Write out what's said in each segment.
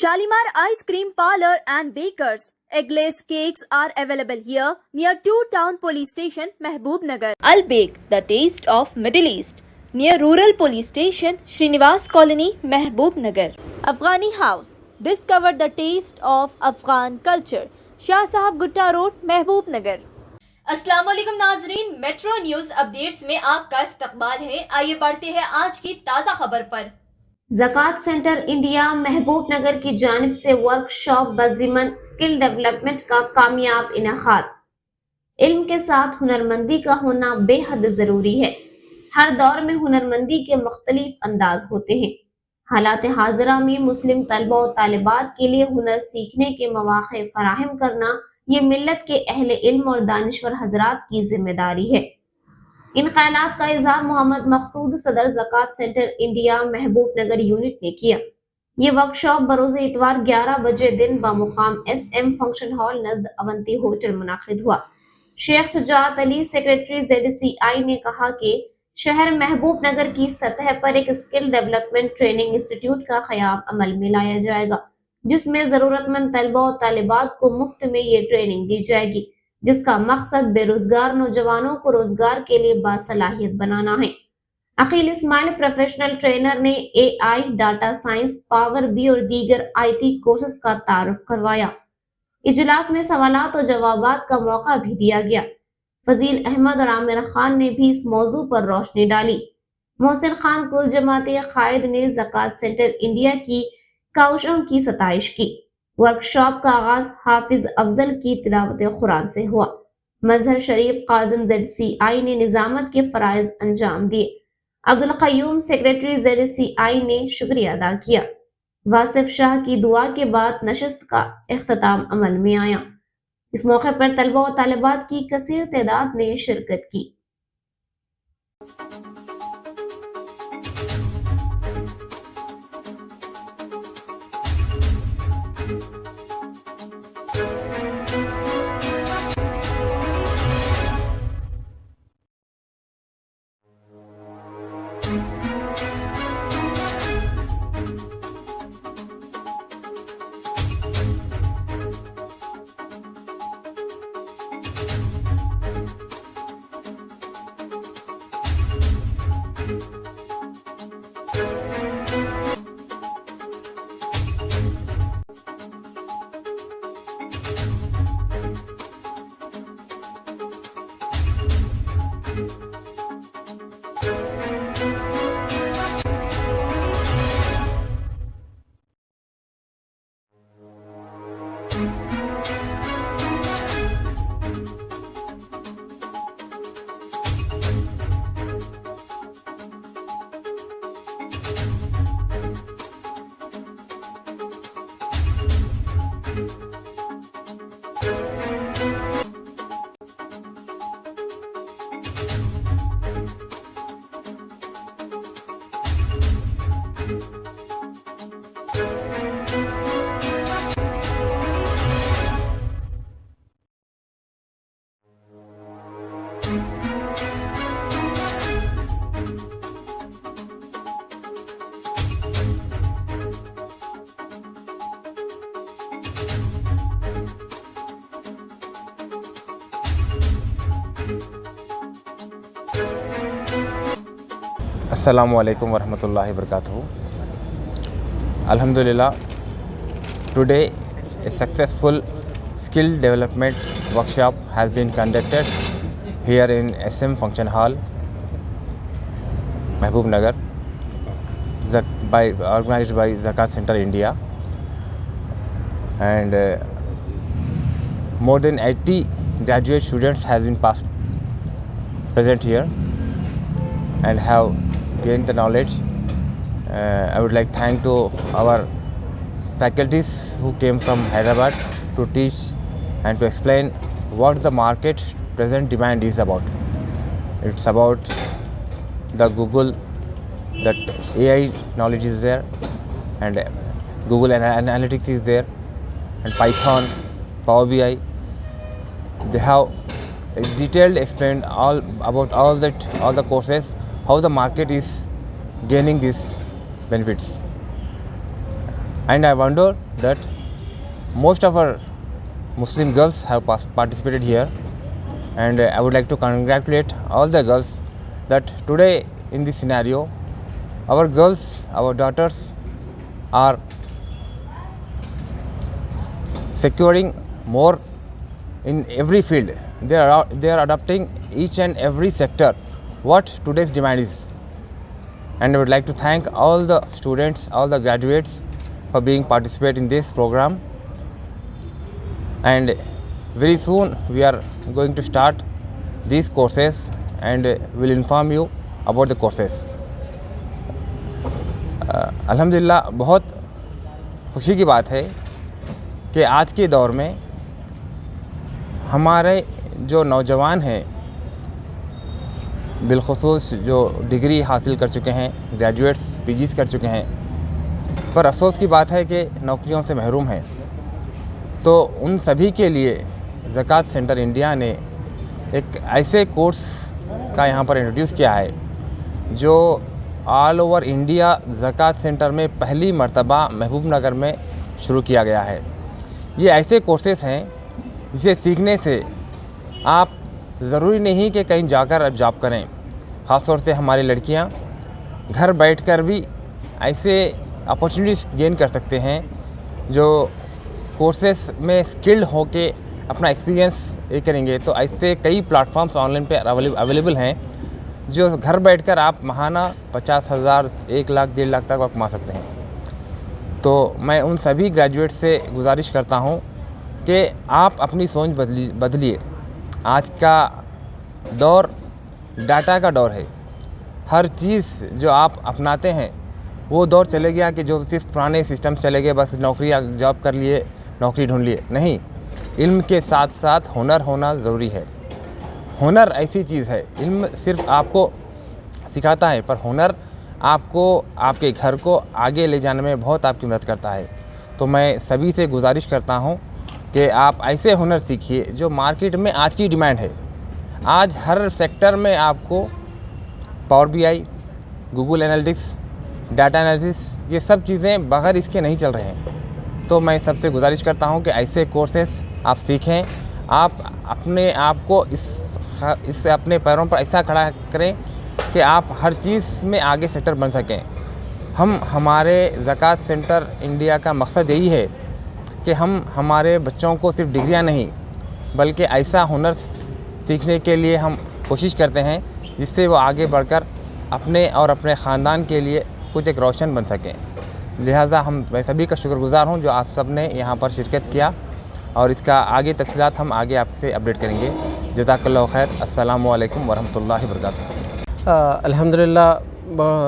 Shalimar Ice Cream Parlor and Bakers. Eggless cakes are available here near 2 Town Police Station, Mehboob Nagar. Al Bake, the taste of Middle East, near Rural Police Station, Srinivas Colony, Mehboob Nagar. Afghani House. Discover the taste of Afghan culture. Shah Sahab Gutta Road, Mehboob Nagar. अस्सलाम वालेकुम नाजरीन, metro news updates में आपका इस्तकबाल है। आइए बढ़ते हैं आज की ताज़ा खबर पर। ज़कात सेंटर इंडिया महबूब नगर की जानिब से वर्कशॉप बज़िमन स्किल डेवलपमेंट का कामयाब इनेकाद। इल्म के साथ हुनरमंदी का होना बेहद ज़रूरी है। हर दौर में हुनरमंदी के मुख्तलिफ अंदाज होते हैं। हालात हाज़िरा में मुस्लिम तलबा और तालिबात के लिए हुनर सीखने के मौक़े फराहम करना ये मिल्लत के अहले इल्म और दानिश्वर हजरात की जिम्मेदारी है। इन ख्यालात का इज़हार मोहम्मद मकसूद सदर ज़कात सेंटर इंडिया महबूब नगर यूनिट ने किया। ये वर्कशॉप बरोज़ इतवार 11 बजे दिन बमुकाम SM फंक्शन हॉल नज़द अवंती होटल मुनाकिद हुआ। शेख शुजात अली सेक्रेटरी ZCI ने कहा कि शहर महबूब नगर की सतह पर एक स्किल डेवलपमेंट ट्रेनिंग इंस्टीट्यूट का क़याम अमल में लाया जाएगा, जिसमें ज़रूरतमंद तलबा और तालिबात को मुफ्त में ये ट्रेनिंग दी जाएगी, जिसका मकसद बेरोजगार नौजवानों को रोजगार के लिए बासलाहियत बनाना है। अकील इस्माइल प्रोफेशनल ट्रेनर ने AI, data science, power B और दीगर IT कोर्सेज का तारुफ करवाया। इजलास में सवालात और जवाबात का मौका भी दिया गया। फजील अहमद और आमिर खान ने भी इस मौजू पर रोशनी डाली। मोहसिन खान कुल जमाती कायद ने ज़कात सेंटर इंडिया की काउशों की सताइश की। वर्कशॉप का आगाज हाफिज अफजल की तिलावत कुरान से हुआ। मजहर शरीफ काज़िम ZCI ने निजामत के फराइज अंजाम दिए। अब्दुल क़य्यूम सेक्रेटरी ZCI ने शुक्रिया अदा किया। वासिफ शाह की दुआ के बाद नशस्त का इख्तिताम अमल में आया। इस मौके पर तलबा और तालिबात की कसीर तादाद ने शिरकत की। Assalamu alaikum warahmatullahi wabarakatuh. Alhamdulillah, today a successful skill development workshop has been conducted here in SM Function Hall, Mehboob Nagar, organized by Zakat Center India, and more than 80 graduate students have been present here and have gained the knowledge. I would like to thank to our faculties who came from Hyderabad to teach and to explain what the market present demand is about. It's about the Google, that AI knowledge is there, and Google Analytics is there, and Python, Power BI. They have detailed explained all about all the courses, how the market is gaining these benefits. And I wonder that most of our Muslim girls have participated here, and I would like to congratulate all the girls that today in this scenario our girls, our daughters are securing more in every field. They are adopting each and every sector what today's demand is. And I would like to thank all the students, all the graduates for being participate in this program. And very soon we are going to start these courses and will inform you about the courses. अल्हम्दुलिल्लाह बहुत खुशी की बात है कि आज के दौर में हमारे जो नौजवान हैं, बिलखुसूस जो डिग्री हासिल कर चुके हैं, ग्रेजुएट्स पीजीज़ कर चुके हैं, पर अफसोस की बात है कि नौकरियों से महरूम हैं। तो उन सभी के लिए ज़कात सेंटर इंडिया ने एक ऐसे कोर्स का यहाँ पर इंट्रोड्यूस किया है जो ऑल ओवर इंडिया ज़कात सेंटर में पहली मर्तबा महबूब नगर में शुरू किया गया है। ये ऐसे कोर्सेज़ हैं जिसे सीखने से आप ज़रूरी नहीं कि कहीं जाकर अब जॉब करें। ख़ास तौर से हमारी लड़कियाँ घर बैठकर भी ऐसे अपॉर्चुनिटीज़ गेन कर सकते हैं जो कोर्सेस में स्किल्ड होके अपना एक्सपीरियंस ये करेंगे। तो ऐसे कई प्लेटफॉर्म्स ऑनलाइन पे अवेलेबल हैं जो घर बैठकर आप माहाना 50,000, 1 लाख, 1.5 लाख तक कमा सकते हैं। तो मैं उन सभी ग्रेजुएट से गुजारिश करता हूँ कि आप अपनी सोच बदलिए। आज का दौर डाटा का दौर है। हर चीज़ जो आप अपनाते हैं वो दौर चले गया कि जो सिर्फ पुराने सिस्टम चले गए, बस नौकरी जॉब कर लिए, नौकरी ढूंढ लिए। नहीं, इल्म के साथ साथ हुनर होना ज़रूरी है। हुनर ऐसी चीज़ है, इल्म सिर्फ आपको सिखाता है, पर हुनर आपको आपके घर को आगे ले जाने में बहुत आपकी मदद करता है। तो मैं सभी से गुजारिश करता हूँ कि आप ऐसे हुनर सीखिए जो मार्केट में आज की डिमांड है। आज हर सेक्टर में आपको power BI, Google analytics, data analysis, ये सब चीज़ें बगैर इसके नहीं चल रहे हैं। तो मैं सबसे गुजारिश करता हूँ कि ऐसे कोर्सेस आप सीखें। आप अपने आप को इस अपने पैरों पर ऐसा खड़ा करें कि आप हर चीज़ में आगे सेक्टर बन सकें। हमारे ज़कात सेंटर इंडिया का मकसद यही है कि हम हमारे बच्चों को सिर्फ डिग्रियां नहीं बल्कि ऐसा हुनर सीखने के लिए हम कोशिश करते हैं जिससे वो आगे बढ़कर अपने और अपने ख़ानदान के लिए कुछ एक रोशन बन सकें। लिहाजा मैं सभी का शुक्रगुज़ार हूँ जो आप सब ने यहाँ पर शिरकत किया, और इसका आगे तफसीलात हम आगे आपसे अपडेट करेंगे। जज़ाकल्लाहु खैर। अस्सलामु अलैकुम वरहमतुल्लाहि वबरकातुहू। अल्हम्दुलिल्लाह,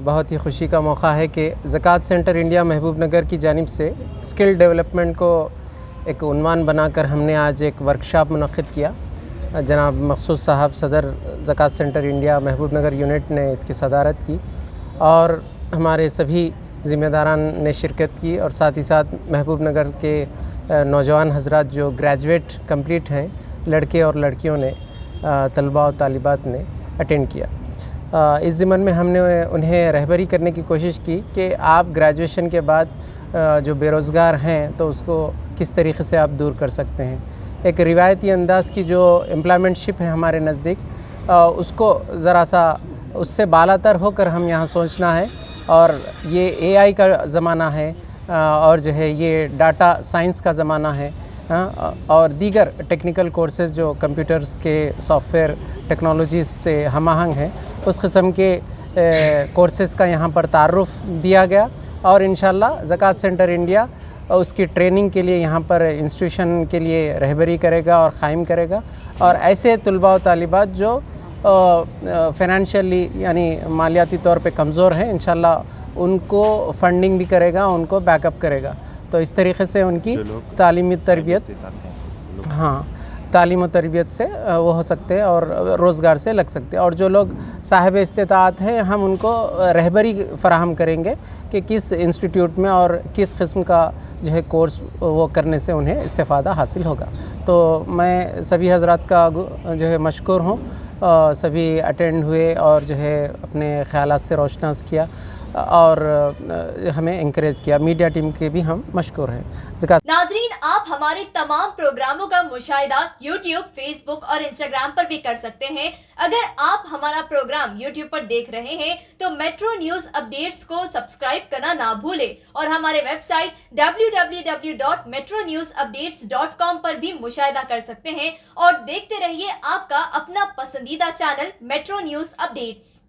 बहुत ही खुशी का मौका है कि ज़कात सेंटर इंडिया महबूब नगर की जानिब से स्किल डेवलपमेंट को एक उन्वान बनाकर हमने आज एक वर्कशॉप मुनक़्क़िद किया। जनाब मखसूस साहब सदर ज़कात सेंटर इंडिया महबूब नगर यूनिट ने इसकी सदारत की और हमारे सभी ज़िम्मेदारान ने शिरकत की, और साथ ही साथ महबूब नगर के नौजवान हज़रात जो ग्रेजुएट कंप्लीट हैं, लड़के और लड़कियों ने, तलबा और तालिबात ने अटेंड किया। इस ज़िम्मन में हमने उन्हें रहबरी करने की कोशिश की कि आप ग्रेजुएशन के बाद जो बेरोज़गार हैं तो उसको किस तरीक़े से आप दूर कर सकते हैं। एक रिवायती अंदाज़ की जो एम्प्लॉयमेंटशिप है हमारे नज़दीक, उसको ज़रा सा उससे बालातर होकर हम यहाँ सोचना है। और ये एआई का ज़माना है और जो है ये डाटा साइंस का ज़माना है, और दीगर टेक्निकल कोर्सेज़ जो कंप्यूटर्स के सॉफ्टवेयर टेक्नोलॉजीज़ से हम आहंग हैं, उस किस्म के कोर्सेज़ का यहाँ पर तारुफ़ दिया गया। और इंशाअल्लाह ज़कात सेंटर इंडिया उसकी ट्रेनिंग के लिए यहाँ पर इंस्टीट्यूशन के लिए रहबरी करेगा और क़ायम करेगा। और ऐसे तलबा और तालिबात जो फ़ाइनेंशियली यानी मालियाती तौर पे कमज़ोर हैं, इंशाअल्लाह उनको फ़ंडिंग भी करेगा, उनको बैकअप करेगा। तो इस तरीक़े से उनकी तालीमी तरबियत, तालीम और तरबियत से वो हो सकते हैं और रोज़गार से लग सकते हैं। और जो लोग साहिब इस्तिताअत हैं, हम उनको रहबरी फराहम करेंगे कि किस इंस्टीट्यूट में और किस किस्म का जो है कोर्स वो करने से उन्हें इस्तिफ़ादा हासिल होगा। तो मैं सभी हज़रात का जो है मशकूर हूँ, सभी अटेंड हुए और जो है अपने ख़यालात से रोशनास किया। اور ہمیں انکریج کیا. میڈیا ٹیم کے بھی ہم مشکور ہیں. ناظرین، آپ ہمارے تمام پروگراموں کا مشاہدہ یوٹیوب، فیس بک اور انسٹاگرام پر بھی کر سکتے ہیں. اگر آپ ہمارا پروگرام یوٹیوب پر دیکھ رہے ہیں تو میٹرو نیوز اپڈیٹس کو سبسکرائب کرنا نہ بھولیں اور ہمارے ویب سائٹ www.metronewsupdates.com پر بھی مشاہدہ کر سکتے ہیں اور دیکھتے رہیے آپ کا اپنا پسندیدہ چینل میٹرو نیوز اپڈیٹس.